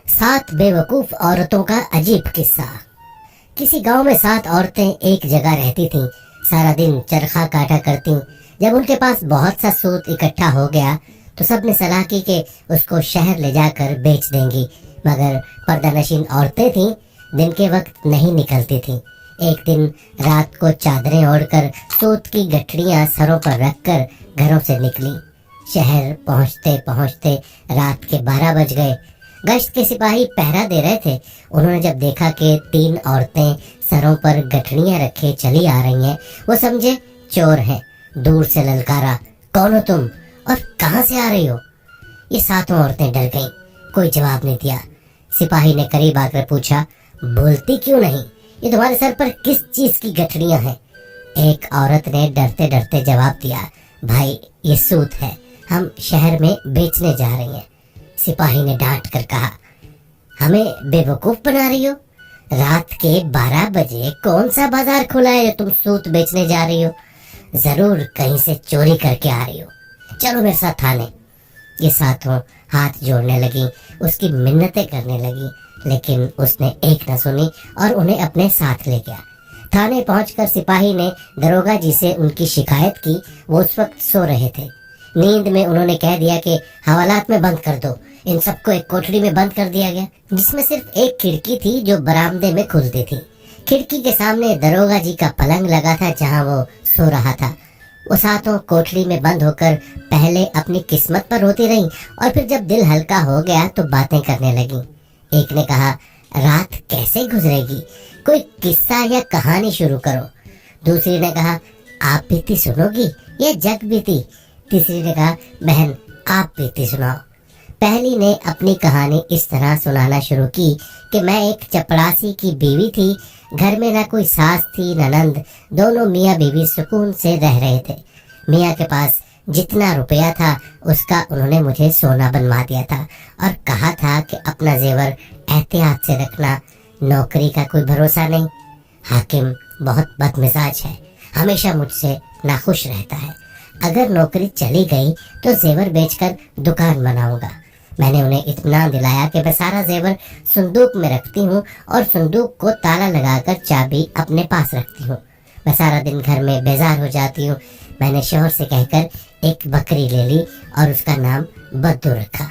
सात बेवकूफ औरतों का अजीब किस्सा। किसी गांव में 7 औरतें एक जगह रहती थीं। सारा दिन चरखा काटा करती। जब उनके पास बहुत सा सूत इकट्ठा हो गया तो सबने सलाह की कि उसको शहर ले जाकर बेच देंगी, मगर पर्दानशीन औरतें थीं, दिन के वक्त नहीं निकलती थीं। एक दिन रात को चादरें ओढ़कर सूत की गठड़ियां सरों पर रखकर घरों से निकली। शहर पहुंचते पहुंचते रात के 12 बज गए। गश्त के सिपाही पहरा दे रहे थे। उन्होंने जब देखा कि 3 औरतें सरों पर गठड़ियां रखे चली आ रही हैं, वो समझे चोर हैं। दूर से ललकारा, कौन हो तुम और कहां से आ रही हो? ये 7 औरतें डर गईं। कोई जवाब नहीं दिया। सिपाही ने करीब आकर पूछा, बोलती क्यों नहीं? ये तुम्हारे सर पर किस चीज की गठड़ियां हैं? एक औरत ने डरते डरते जवाब दिया, भाई ये सूत है, हम शहर में बेचने जा रही हैं। सिपाही ने डांट कर कहा, हमें बेवकूफ बना रही हो? रात के 12 बजे कौन सा बाजार खुला है जो तुम सूत बेचने जा रही हो? जरूर कहीं से चोरी करके आ रही हो। चलो मेरे साथ थाने। ये 7 हाथ जोड़ने लगी, उसकी मिन्नतें करने लगी, लेकिन उसने एक न सुनी और उन्हें अपने साथ ले गया। थाने पहुंचकर सिपाही ने दरोगा जी से उनकी शिकायत की। वो उस वक्त सो रहे थे। नींद में उन्होंने कह दिया कि हवालात में बंद कर दो। इन सबको एक कोठरी में बंद कर दिया गया, जिसमें सिर्फ एक खिड़की थी जो बरामदे में खुलती थी। खिड़की के सामने दरोगा जी का पलंग लगा था जहां वो सो रहा था। वो 7 कोठरी में बंद होकर पहले अपनी किस्मत पर रोती रही और फिर जब दिल हल्का हो गया तो बातें करने लगी। एक ने कहा, रात कैसे गुजरेगी? कोई किस्सा या कहानी शुरू करो। दूसरी ने कहा, आप बीती सुनोगी या जग बीती? तीसरी ने कहा, बहन आप बीती सुनाओ। पहली ने अपनी कहानी इस तरह सुनाना शुरू की कि मैं एक चपड़ासी की बीवी थी। घर में ना कोई सास थी न ननद। दोनों मियाँ बीवी सुकून से रह रहे थे। मियाँ के पास जितना रुपया था उसका उन्होंने मुझे सोना बनवा दिया था और कहा था कि अपना जेवर एहतियात से रखना, नौकरी का कोई भरोसा नहीं। हाकिम बहुत बदमिजाज है, हमेशा मुझसे नाखुश रहता है। अगर नौकरी चली गई तो जेवर बेचकर दुकान बनाऊंगा। मैंने उन्हें इत्मीनान दिलाया कि मैं सारा जेवर संदूक में रखती हूँ और संदूक को ताला लगाकर चाबी अपने पास रखती हूँ। मैं सारा दिन घर में बेजार हो जाती हूँ। मैंने शौहर से कहकर एक बकरी ले ली और उसका नाम बद्दू रखा।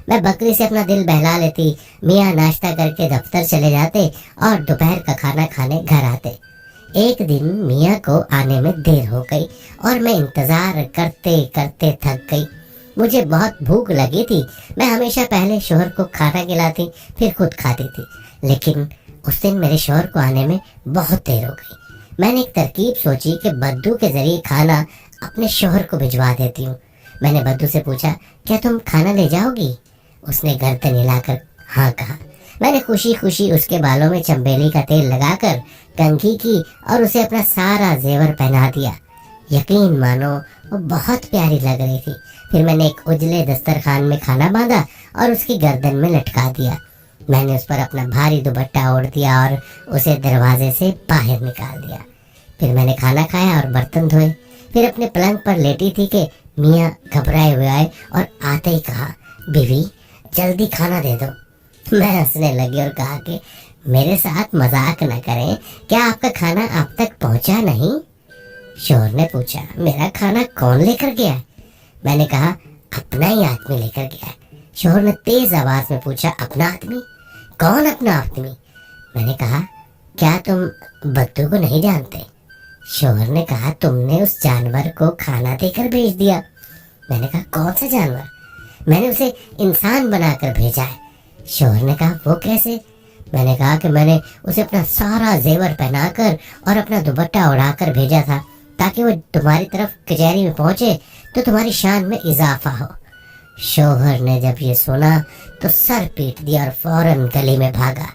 मैं बकरी से अपना दिल बहला लेती। मियाँ नाश्ता करके दफ्तर चले जाते और दोपहर का खाना खाने घर आते। एक दिन मियाँ को आने में देर हो गई और मैं इंतजार करते करते थक गई। मुझे बहुत भूख लगी थी। मैं हमेशा पहले शौहर को खाना खिलाती, फिर खुद खाती थी, लेकिन उस दिन मेरे शौहर को आने में बहुत देर हो गई। मैंने एक तरकीब सोची कि बद्दू के जरिए खाना अपने शौहर को भिजवा देती हूँ। मैंने बद्दू से पूछा, क्या तुम खाना ले जाओगी? उसने गर्दन हिलाकर हाँ कहा। मैंने खुशी खुशी उसके बालों में चंबेली का तेल लगाकर कंघी की और उसे अपना सारा जेवर पहना दिया। यकीन मानो वो बहुत प्यारी लग रही थी। फिर मैंने एक उजले दस्तरखान में खाना बांधा और उसकी गर्दन में लटका दिया। मैंने उस पर अपना भारी दुपट्टा ओढ़ दिया और उसे दरवाजे से बाहर निकाल दिया। फिर मैंने खाना खाया और बर्तन धोए। फिर अपने पलंग पर लेटी थी कि मियाँ घबराए हुए आए और आते ही कहा, बीवी जल्दी खाना दे दो। मैं हंसने लगी और कहा कि मेरे साथ मजाक न करें, क्या आपका खाना आप तक पहुंचा नहीं? शौहर ने पूछा, मेरा खाना कौन लेकर गया है? मैंने कहा, अपना ही आदमी लेकर गया है। शौहर ने तेज आवाज में पूछा, अपना आदमी? कौन अपना आदमी? मैंने कहा, क्या तुम बद्दू को नहीं जानते? शौहर ने कहा, तुमने उस जानवर को खाना देकर भेज दिया। मैंने कहा, कौन सा जानवर? मैंने उसे इंसान बनाकर भेजा है। शौहर ने कहा, वो कैसे? मैंने कहा कि मैंने उसे अपना सारा जेवर पहनाकर और अपना दुपट्टा उड़ाकर भेजा था ताकि वो तुम्हारी तरफ कचहरी में पहुंचे तो तुम्हारी शान में इजाफा हो। शौहर ने जब ये सुना तो सर पीट दिया और फौरन गली में भागा।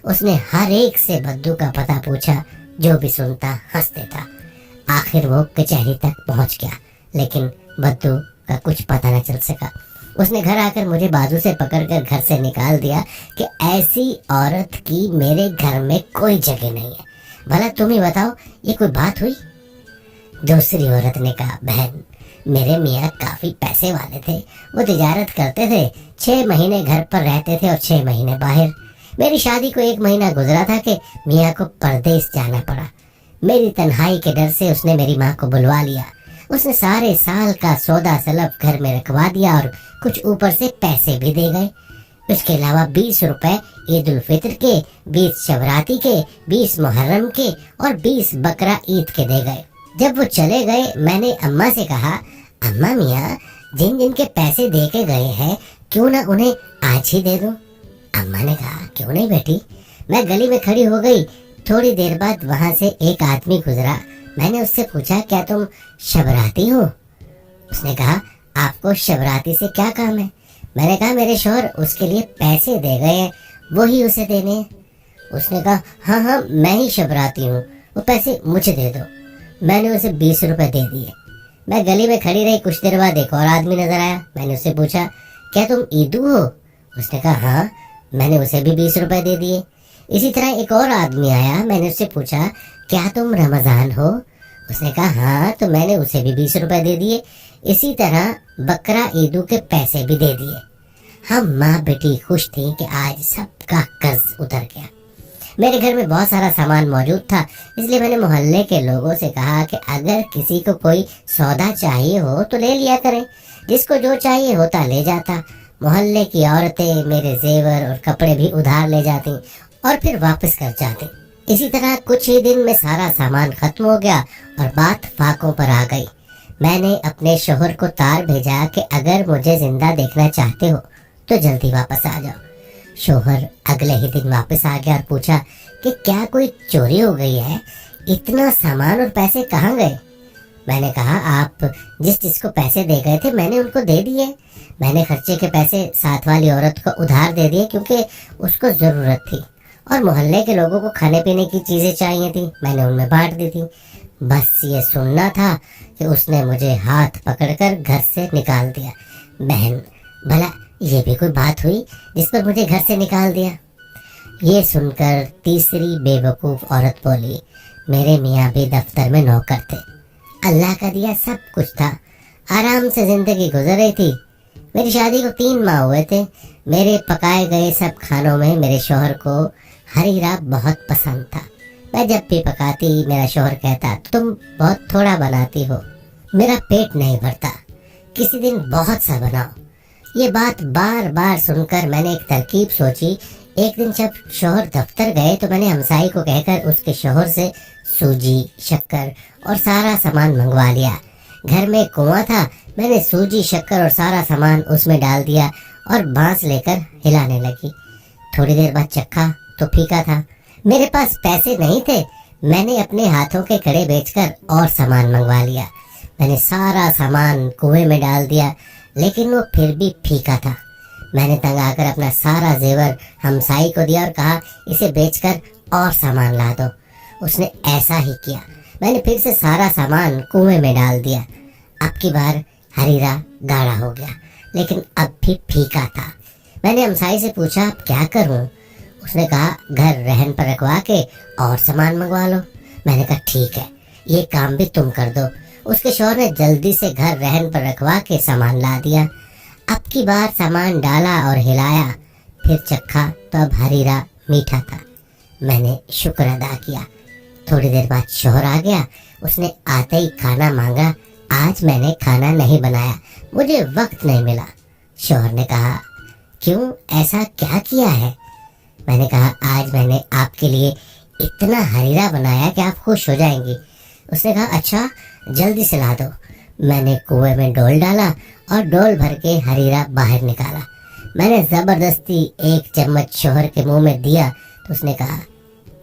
उसने हर एक से बद्दू का पता पूछा। जो भी सुनता हंस देता। आखिर वो कचहरी तक पहुंच गया, लेकिन बद्दू का कुछ पता न चल सका। उसने घर आकर मुझे बाजू से पकड़कर घर से निकाल दिया कि ऐसी औरत की मेरे घर में कोई जगह नहीं है। भला तुम ही बताओ, ये कोई बात हुई? दूसरी औरत ने कहा, बहन میرے میاں کافی پیسے والے تھے، وہ تجارت کرتے تھے، 6 مہینے گھر پر رہتے تھے اور 6 مہینے باہر۔ میری شادی کو 1 مہینہ گزرا تھا کہ میاں کو پردیس جانا پڑا۔ میری تنہائی کے ڈر سے اس نے میری ماں کو بلوا لیا۔ اس نے سارے سال کا سودا سلف گھر میں رکھوا دیا اور کچھ اوپر سے پیسے بھی دے گئے۔ اس کے علاوہ 20 روپے عید الفطر کے، 20 شبراتی کے، 20 محرم کے اور 20 بقرہ عید کے دے گئے۔ جب وہ چلے گئے میں نے اماں سے کہا، اماں میاں جن جن کے پیسے دے کے گئے ہیں کیوں نہ انہیں آج ہی دے دوں؟ اماں نے کہا کیوں نہیں بیٹی۔ میں گلی میں کھڑی ہو گئی۔ تھوڑی دیر بعد وہاں سے ایک آدمی گزرا۔ میں نے اس سے پوچھا کیا تم شبراتی ہو؟ اس نے کہا آپ کو شبراتی سے کیا کام ہے؟ میں نے کہا میرے شوہر اس کے لیے پیسے دے گئے ہیں، وہی اسے دینے ہیں۔ اس نے کہا ہاں میں ہی شبراتی ہوں، وہ پیسے مجھے دے دو۔ میں نے اسے 20 روپے دے دیے۔ میں گلی میں کھڑی رہی، کچھ دیر بعد ایک اور آدمی نظر آیا۔ میں نے اس سے پوچھا کیا تم عیدو ہو؟ اس نے کہا ہاں۔ میں نے اسے بھی 20 روپے دے دیے۔ اسی طرح ایک اور آدمی آیا۔ میں نے اس سے پوچھا کیا تم رمضان ہو؟ اس نے کہا ہاں، تو میں نے اسے بھی 20 روپے دے دیے۔ اسی طرح بقرہ عیدو کے پیسے بھی دے دیے۔ ہم ماں بیٹی خوش تھیں کہ آج سب کا قرض اتر گیا۔ میرے گھر میں بہت سارا سامان موجود تھا، اس لیے میں نے محلے کے لوگوں سے کہا کہ اگر کسی کو کوئی سودا چاہیے ہو تو لے لیا کریں، جس کو جو چاہیے ہوتا لے جاتا۔ محلے کی عورتیں میرے زیور اور کپڑے بھی ادھار لے جاتی اور پھر واپس کر جاتی۔ اسی طرح کچھ ہی دن میں سارا سامان ختم ہو گیا اور بات فاقوں پر آ گئی۔ میں نے اپنے شوہر کو تار بھیجا کہ اگر مجھے زندہ دیکھنا چاہتے ہو تو جلدی واپس آ جاؤ۔ شوہر اگلے ہی دن واپس آ گیا اور پوچھا کہ کیا کوئی چوری ہو گئی ہے؟ اتنا سامان اور پیسے کہاں گئے؟ میں نے کہا آپ جس کو پیسے دے گئے تھے میں نے ان کو دے دیے۔ میں نے خرچے کے پیسے ساتھ والی عورت کو ادھار دے دیے کیونکہ اس کو ضرورت تھی، اور محلے کے لوگوں کو کھانے پینے کی چیزیں چاہیے تھی، میں نے ان میں بانٹ دی تھی۔ بس یہ سننا تھا کہ اس نے مجھے ہاتھ پکڑ کر گھر سے نکال دیا۔ بہن بھلا یہ بھی کوئی بات ہوئی جس پر مجھے گھر سے نکال دیا؟ یہ سن کر تیسری بے وقوف عورت بولی، میرے میاں بھی دفتر میں نوکر تھے، اللہ کا دیا سب کچھ تھا، آرام سے زندگی گزر رہی تھی۔ میری شادی کو 3 ماہ ہوئے تھے۔ میرے پکائے گئے سب کھانوں میں میرے شوہر کو ہریرا بہت پسند تھا۔ میں جب بھی پکاتی میرا شوہر کہتا تم بہت تھوڑا بناتی ہو، میرا پیٹ نہیں بھرتا، کسی دن بہت سا بناؤ۔ یہ بات بار بار سن کر میں نے ایک ترکیب سوچی۔ ایک دن جب شوہر دفتر گئے تو میں نے ہمسائی کو کہہ کر اس کے شوہر سے سوجی، شکر اور سارا سامان منگوا لیا۔ گھر میں کنواں تھا، میں نے سوجی، شکر اور سارا سامان اس میں ڈال دیا اور بانس لے کر ہلانے لگی۔ تھوڑی دیر بعد چکھا تو پھیکا تھا۔ میرے پاس پیسے نہیں تھے، میں نے اپنے ہاتھوں کے کڑے بیچ کر اور سامان منگوا لیا۔ میں نے سارا سامان کنویں میں ڈال دیا لیکن وہ پھر بھی پھیکا تھا۔ میں نے تنگ آ کر اپنا سارا زیور ہمسائی کو دیا اور کہا اسے بیچ کر اور سامان لا دو۔ اس نے ایسا ہی کیا۔ میں نے پھر سے سارا سامان کنویں میں ڈال دیا۔ اب کی بار ہریرا گاڑھا ہو گیا لیکن اب بھی پھیکا تھا۔ میں نے ہمسائی سے پوچھا اب کیا کروں؟ اس نے کہا گھر رہن پر رکھوا کے اور سامان منگوا لو۔ میں نے کہا ٹھیک ہے، یہ کام بھی تم کر دو۔ اس کے شوہر نے جلدی سے گھر رہن پر رکھوا کے سامان لا دیا۔ اب کی بار سامان ڈالا اور ہلایا، پھر چکھا تو اب ہریرا میٹھا تھا۔ میں نے شکر ادا کیا۔ تھوڑی دیر بعد شوہر آ گیا۔ اس نے آتے ہی کھانا مانگا۔ آج میں نے کھانا نہیں بنایا، مجھے وقت نہیں ملا۔ شوہر نے کہا کیوں، ایسا کیا کیا ہے؟ میں نے کہا آج میں نے آپ کے لیے اتنا ہریرا بنایا کہ آپ خوش ہو جائیں گی۔ اس نے کہا اچھا جلدی سے لا دو۔ میں نے کنویں میں ڈول ڈالا اور ڈول بھر کے ہریرا باہر نکالا۔ میں نے زبردستی 1 چمچ شوہر کے منہ میں دیا تو اس نے کہا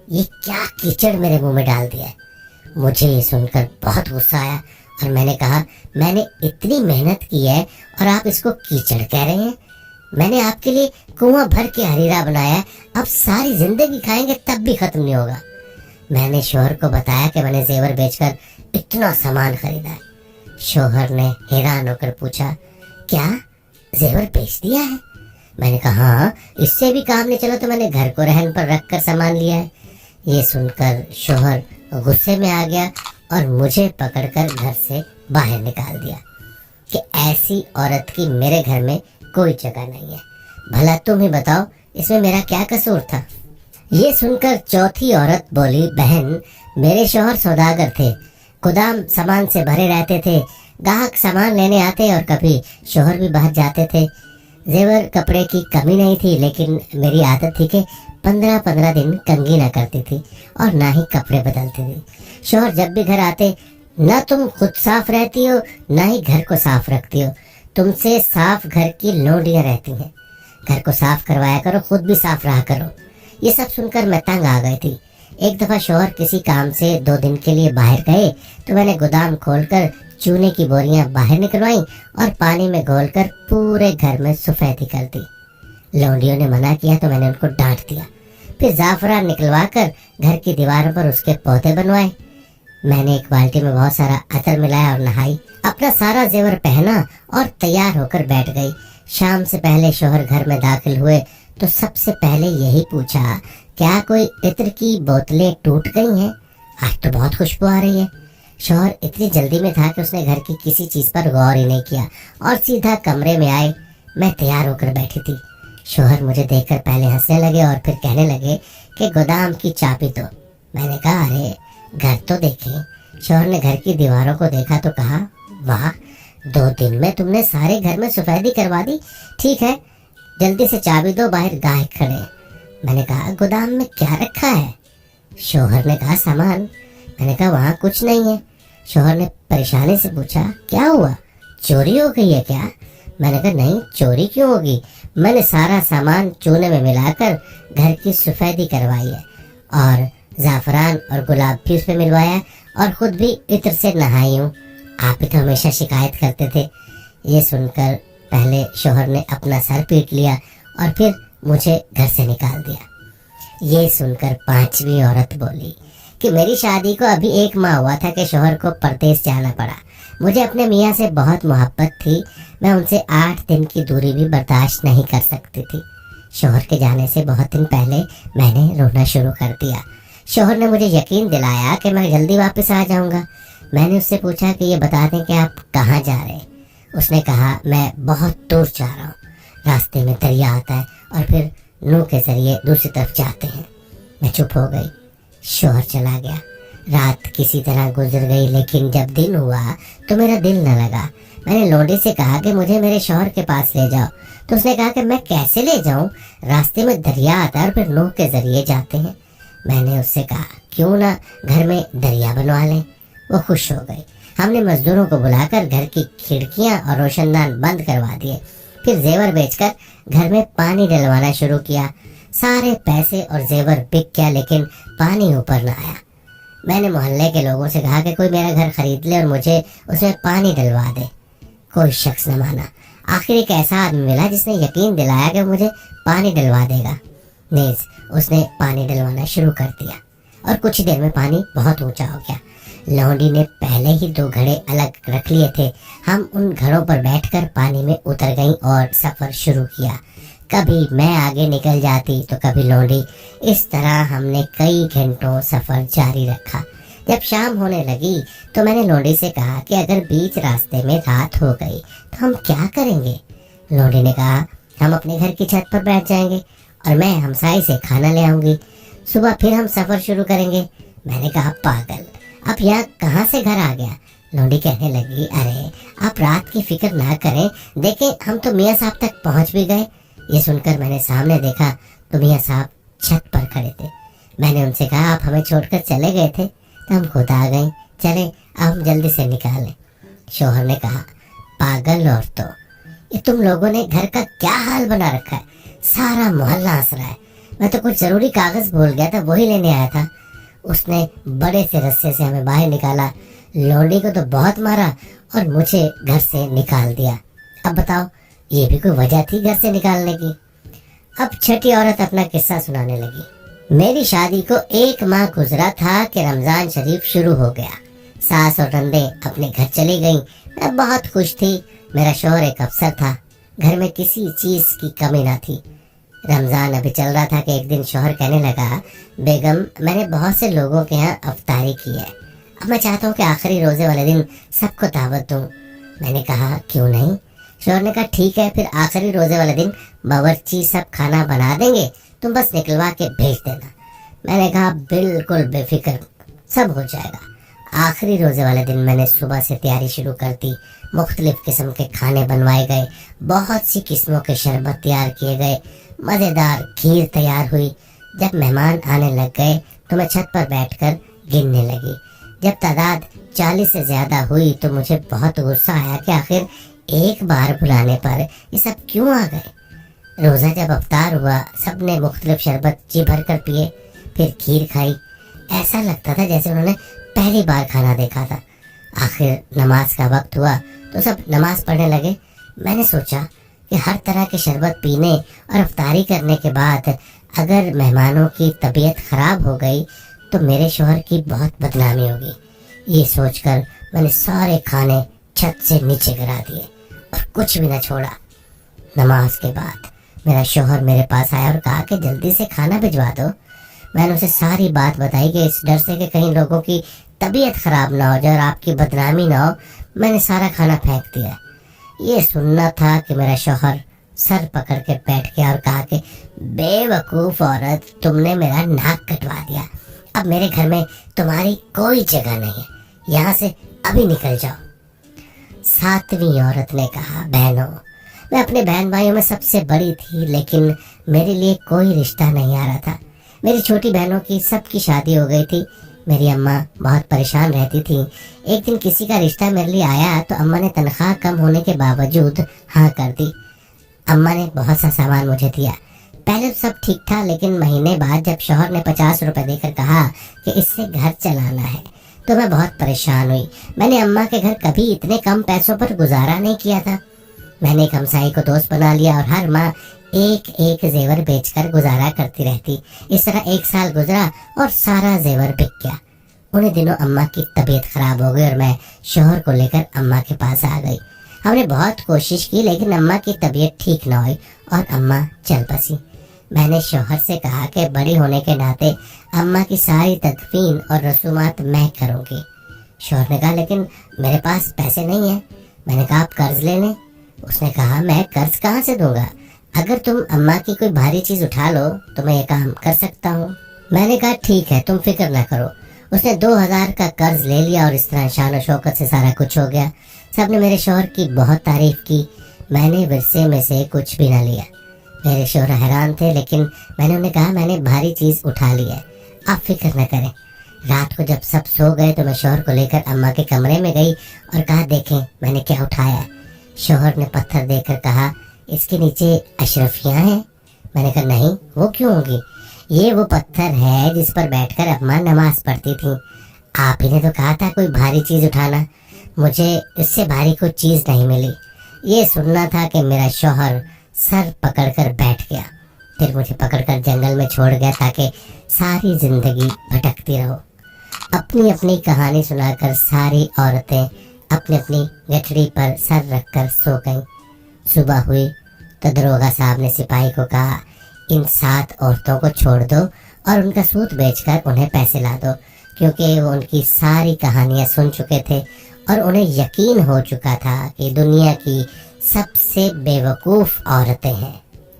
یہ کیا کیچڑ میرے منہ میں ڈال دیا ہے۔ مجھے یہ سن کر بہت غصہ آیا اور میں نے کہا میں نے اتنی محنت کی ہے اور آپ اس کو کیچڑ کہہ رہے ہیں؟ میں نے آپ کے لیے کنواں بھر کے ہریرا بنایا، اب ساری زندگی کھائیں گے تب بھی ختم نہیں ہوگا۔ میں نے شوہر کو بتایا کہ میں نے زیور بیچ کر اتنا سامان خریدا ہے۔ شوہر نے حیران ہو کر پوچھا کیا زیور بیچ دیا ہے؟ میں نے کہا ہاں، اس سے بھی کام نہیں چلا تو میں نے گھر کو رہن پر رکھ کر سامان لیا ہے۔ یہ سن کر شوہر غصے میں آ گیا اور مجھے پکڑ کر گھر سے باہر نکال دیا۔ कि ऐसी औरत की मेरे घर में कोई जगह नहीं है। भला तुम ही बताओ, इसमें मेरा क्या कसूर था? ये सुनकर चौथी औरत बोली, बहन, मेरे शौहर सौदागर थे, गोदाम सामान से भरे रहते थे। ग्राहक सामान लेने आते और कभी शौहर भी बाहर जाते थे। जेवर कपड़े की कमी नहीं थी, लेकिन मेरी आदत थी कि 15-15 दिन कंघी ना करती थी और ना ही कपड़े बदलती थी। शौहर जब भी घर आते, ना तुम खुद साफ रहती हो ना ही घर को साफ रखती हो। तुमसे साफ घर की लौंडियां रहती हैं। घर को साफ करवाया करो, खुद भी साफ रहा करो। ये सब सुनकर मैं तंग आ गई थी। एक दफा शौहर किसी काम से 2 दिन के लिए बाहर गए तो मैंने गोदाम खोलकर चूने की बोरियां बाहर निकलवाई और पानी में घोलकर पूरे घर में सफेदी कर दी। लौंडियों ने मना किया तो मैंने उनको डांट दिया। फिर जाफरान निकलवा कर घर की दीवारों पर उसके पौधे बनवाए। मैंने एक बाल्टी में बहुत सारा अतर मिलाया और नहाई। अपना सारा जेवर पहना और तैयार होकर बैठ गई। शाम से पहले शौहर घर में दाखिल हुए तो सबसे पहले यही पूछा, क्या कोई इत्र की बोतलें टूट गई हैं? आज तो बहुत खुशबू आ रही है। शौहर इतनी जल्दी में था कि उसने घर की किसी चीज पर गौर ही नहीं किया और सीधा कमरे में आए। मैं तैयार होकर बैठी थी। शौहर मुझे देखकर पहले हंसने लगे और फिर कहने लगे कि गोदाम की चाबी दो। मैंने कहा, अरे घर तो देखें। शौहर ने घर की दीवारों को देखा तो कहा, वाह, 2 दिन में तुमने सारे घर में सफेदी करवा दी। ठीक है, जल्दी से चाबी दो, बाहर गाहक खड़े हैं। मैंने कहा, गोदाम में क्या रखा है? शौहर ने कहा, सामान। मैंने कहा, वहाँ कुछ नहीं है। शौहर ने परेशानी से पूछा, क्या हुआ, चोरी हो गई है क्या? मैंने कहा, नहीं, चोरी क्यों होगी, मैंने सारा सामान चूने में मिलाकर घर की सफेदी करवाई है और जाफरान और गुलाब भी उसमें मिलवाया और खुद भी इत्र से नहाई हूँ। आप ही तो हमेशा शिकायत करते थे। ये सुनकर पहले शौहर ने अपना सर पीट लिया और फिर मुझे घर से निकाल दिया। ये सुनकर 5वीं औरत बोली कि मेरी शादी को अभी 1 माह हुआ था कि शौहर को परदेश जाना पड़ा। मुझे अपने मियाँ से बहुत मोहब्बत थी। मैं उनसे 8 दिन की दूरी भी बर्दाश्त नहीं कर सकती थी। शौहर के जाने से बहुत दिन पहले मैंने रोना शुरू कर दिया। शौहर ने मुझे यकीन दिलाया कि मैं जल्दी वापस आ जाऊंगा। मैंने उससे पूछा कि ये बता दें कि आप कहाँ जा रहे हैं। उसने कहा, मैं बहुत दूर जा रहा हूँ। रास्ते में दरिया आता है और फिर नूह के जरिए दूसरी तरफ जाते हैं। मैं चुप हो गई। शौहर चला गया। रात किसी तरह गुजर गई, लेकिन जब दिन हुआ तो मेरा दिल न लगा। मैंने लौंडी से कहा कि मुझे मेरे शौहर के पास ले जाओ, तो उसने कहा कि मैं कैसे ले जाऊं, रास्ते में दरिया आता है और फिर नूह के जरिए जाते हैं। मैंने उससे कहा, क्यों ना घर में दरिया बनवा लें। वो खुश हो गई। हमने मजदूरों को बुलाकर घर की खिड़कियां और रोशनदान बंद करवा दिए। फिर जेवर बेचकर घर में पानी डलवाना शुरू किया। सारे पैसे और जेवर बिक गया, लेकिन पानी ऊपर न आया। मैंने मोहल्ले के लोगों से कहा कि कोई मेरा घर खरीद ले और मुझे उसमें पानी डलवा दे। कोई शख्स न माना। आखिर एक ऐसा आदमी मिला जिसने यकीन दिलाया कि मुझे पानी डलवा देगा। नेज उसने पानी डलवाना शुरू कर दिया और कुछ ही देर में पानी बहुत ऊंचा हो गया। लौंडी ने पहले ही 2 घड़े अलग रख लिए थे। हम उन घड़ों पर बैठकर पानी में उतर गईं और सफर शुरू किया। कभी मैं आगे निकल जाती तो कभी लौंडी। इस तरह हमने कई घंटों सफर जारी रखा। जब शाम होने लगी तो मैंने लौंडी से कहा कि अगर बीच रास्ते में रात हो गई तो हम क्या करेंगे? लौंडी ने कहा, हम अपने घर की छत पर बैठ जाएंगे और मैं हमसाई से खाना ले आऊंगी। सुबह फिर हम सफर शुरू करेंगे। मैंने कहा, पागल, अब यहाँ कहाँ से घर आ गया? लौंडी कहने लगी, अरे आप रात की फिक्र ना करें, देखें हम तो मियाँ साहब तक पहुँच भी गए। ये सुनकर मैंने सामने देखा तो मियाँ साहब छत पर खड़े थे। मैंने उनसे कहा, आप हमें छोड़कर चले गए थे तो हम खुद आ गए, चले अब हम जल्दी से निकालें। शौहर ने कहा, पागल औरतों, ये तुम लोगों ने घर का क्या हाल बना रखा है। सारा मोहल्ला हंस रहा है। मैं तो कुछ जरूरी कागज भूल गया था, वही लेने आया था। उसने बड़े से रस्से से हमें बाहर निकाला। लौंडी को तो बहुत मारा और मुझे घर से निकाल दिया। अब बताओ, ये भी कोई वजह थी घर से निकालने की? अब छठी औरत अपना किस्सा सुनाने लगी। मेरी शादी को 1 माह गुजरा था कि रमजान शरीफ शुरू हो गया। सास और नंदे अपने घर चली गईं। मैं बहुत खुश थी। मेरा शौहर एक अफसर था। घर में किसी चीज की कमी ना थी। रमजान अभी चल रहा था कि एक दिन शौहर कहने लगा, बेगम, मैंने बहुत से लोगों के यहाँ अफ्तारी की है। अब मैं चाहता हूँ कि आखिरी रोजे वाले दिन सबको दावत दूं। میں نے کہا کیوں نہیں؟ شوہر نے کہا ٹھیک ہے، پھر آخری روزے والے دن باورچی سب کھانا بنا دیں گے، تم بس نکلوا کے بھیج دینا۔ میں نے کہا بالکل بے فکر، سب ہو جائے گا۔ آخری روزے والے دن میں نے صبح سے تیاری شروع کر دی۔ مختلف قسم کے کھانے بنوائے گئے، بہت سی قسموں کے شربت تیار کیے گئے، مزیدار کھیر تیار ہوئی۔ جب مہمان آنے لگ گئے تو میں چھت پر بیٹھ کر گننے لگی۔ جب تعداد 40 سے زیادہ ہوئی تو مجھے بہت غصہ آیا کہ آخر ایک بار بلانے پر یہ سب کیوں آ گئے۔ روزہ جب افطار ہوا، سب نے مختلف شربت جی بھر کر پیے، پھر کھیر کھائی۔ ایسا لگتا تھا جیسے انہوں نے پہلی بار کھانا دیکھا تھا۔ آخر نماز کا وقت ہوا تو سب نماز پڑھنے لگے۔ میں نے سوچا کہ ہر طرح کے شربت پینے اور افطاری کرنے کے بعد اگر مہمانوں کی طبیعت خراب ہو گئی تو میرے شوہر کی بہت بدنامی ہوگی۔ یہ سوچ کر میں نے سارے کھانے چھت سے نیچے گرا دیے اور کچھ بھی نہ چھوڑا۔ نماز کے بعد میرا شوہر میرے پاس آیا اور کہا کہ جلدی سے کھانا بھجوا دو۔ میں نے اسے ساری بات بتائی کہ اس ڈر سے کہ کہیں لوگوں کی طبیعت خراب نہ ہو جائے اور آپ کی بدنامی نہ ہو، میں نے سارا کھانا پھینک دیا۔ یہ سننا تھا کہ میرا شوہر سر پکڑ کے بیٹھ گیا اور کہا کہ بے وقوف عورت، تم نے میرا ناک کٹوا دیا، اب میرے گھر میں تمہاری کوئی جگہ نہیں ہے، یہاں سے ابھی نکل جاؤ۔ 7ویں عورت نے کہا بہنوں، میں اپنے بہن بھائیوں میں سب سے بڑی تھی، لیکن میرے لیے کوئی رشتہ نہیں آ رہا تھا۔ میری چھوٹی بہنوں کی سب کی شادی ہو گئی تھی۔ میری اماں بہت پریشان رہتی تھی۔ ایک دن کسی کا رشتہ میرے لیے آیا تو اماں نے تنخواہ کم ہونے کے باوجود ہاں کر دی۔ اماں نے بہت سا سامان مجھے دیا۔ پہلے سب ٹھیک تھا، لیکن مہینے بعد جب شوہر نے 50 روپے دے کر کہا کہ اس سے گھر چلانا ہے تو میں بہت پریشان ہوئی۔ میں نے اماں کے گھر کبھی اتنے کم پیسوں پر گزارا نہیں کیا تھا۔ میں نے ایک ہمسائی کو دوست بنا لیا اور ہر ماہ ایک ایک زیور بیچ کر گزارا کرتی رہتی۔ اس طرح 1 سال گزرا اور سارا زیور بک گیا۔ انہیں دنوں اماں کی طبیعت خراب ہو گئی اور میں شوہر کو لے کر اماں کے پاس آ گئی۔ ہم نے بہت کوشش کی لیکن اماں کی طبیعت ٹھیک نہ ہوئی اور اماں چل بسی۔ میں نے شوہر سے کہا کہ بڑی ہونے کے ناطے اماں کی ساری تدفین اور رسومات میں کروں گی۔ شوہر نے کہا لیکن میرے پاس پیسے نہیں ہیں۔ میں نے کہا آپ قرض لے لیں۔ اس نے کہا میں قرض کہاں سے دوں گا؟ اگر تم اماں کی کوئی بھاری چیز اٹھا لو تو میں یہ کام کر سکتا ہوں۔ میں نے کہا ٹھیک ہے، تم فکر نہ کرو۔ اس نے 2000 کا قرض لے لیا اور اس طرح شان و شوکت سے سارا کچھ ہو گیا۔ سب نے میرے شوہر کی بہت تعریف کی۔ میں نے ورثے میں سے کچھ بھی نہ لیا۔ میرے شوہر حیران تھے، لیکن میں نے انہیں کہا میں نے بھاری چیز اٹھا لی ہے، آپ فکر نہ کریں۔ رات کو جب سب سو گئے تو میں شوہر کو لے کر اماں کے کمرے میں گئی اور کہا دیکھیں میں نے کیا اٹھایا ہے۔ شوہر نے پتھر دے کر کہا اس کے نیچے اشرفیاں ہیں۔ میں نے کہا نہیں، وہ کیوں ہوگی؟ یہ وہ پتھر ہے جس پر بیٹھ کر اماں نماز پڑھتی تھی۔ آپ ہی نے تو کہا تھا کوئی بھاری چیز اٹھانا، مجھے اس سے بھاری کوئی چیز نہیں ملی۔ یہ سننا تھا کہ میرا شوہر سر پکڑ کر بیٹھ گیا، پھر مجھے پکڑ کر جنگل میں چھوڑ گیا تاکہ ساری زندگی بھٹکتی رہو۔ اپنی اپنی کہانی سنا کر ساری عورتیں اپنی اپنی گٹھڑی پر سر رکھ کر سو گئیں۔ صبح ہوئی تو دروغہ صاحب نے سپاہی کو کہا ان 7 عورتوں کو چھوڑ دو اور ان کا سوت بیچ کر انہیں پیسے لا دو، کیونکہ وہ ان کی ساری کہانیاں سن چکے تھے اور انہیں یقین ہو چکا تھا کہ دنیا کی سب سے بے وقوف عورتیں ہیں۔